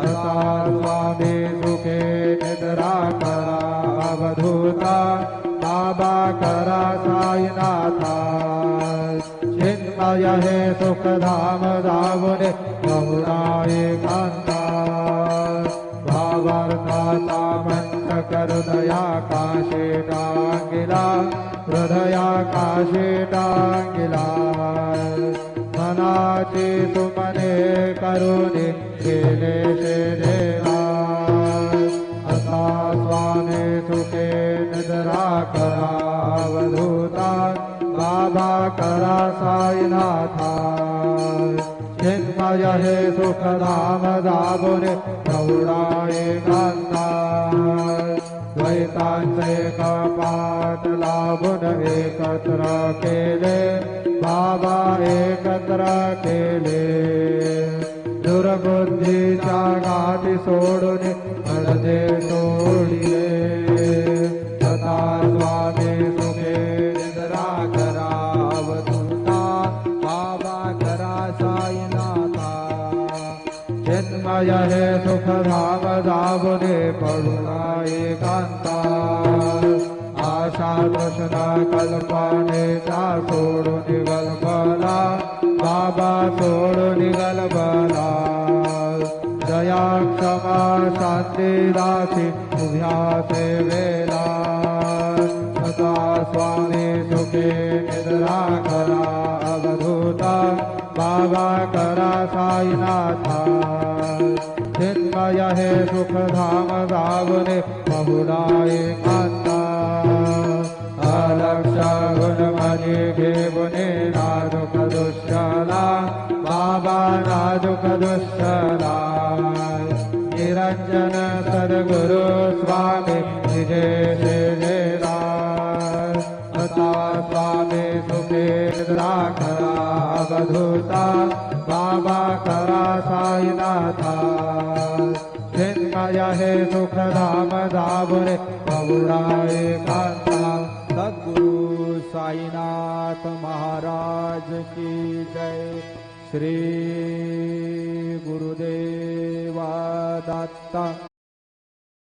असा स्वामी सुखे निद्रा करा अवधूता बाबा करा साईनाथा चिन्मय हे सुखधाम जावने बहुधा एकांता भावार्थाचा मंच हृदयाकाशे टांगिला हृदयाकाशे टांगिला मनाची सुमने करुणी केले देवा असा स्वामी सुखे निद्रा करा अवधूता बाबा करा साईनाथा चिन्मय हे सुखधाम जागुने प्रौढा एकांता द्वैतांचे कपाट लाभून एकत्र केले बाबा एकत्र केले दुर्बुद्धीच्या गाठी सोडून पडदे सोडिले सदा स्वामी सुखे निद्रा करा अवधूता बाबा करा साईनाथा चिन्मय हे सुखधाम जागुने पडुना एकांता आशा तृष्णा कल्पनेचा सोडून गलबला बाबा सोडून गलबला दया क्षमा शांती दासी उभ्या सेवेला सदा स्वामी सुखे निद्रा करा अवधूता बाबा करा साईनाथा चिन्मय हे सुखधाम जावने बहुधा एकांता अलक्ष गुणमणी घेवने नाजुक दुष्यला बाबा नाजुक दुष्यला निरंजन सद्गुरु स्वामी विजय सेवेला अता स्वामी सुखे निद्रा करा अवधूता बाबा करा साईनाथा चिन्मय हे सुखधाम जावने बहुधा एकांता सद्गुरु साईनाथ महाराज की जय। श्री गुरुदेवा दत्त।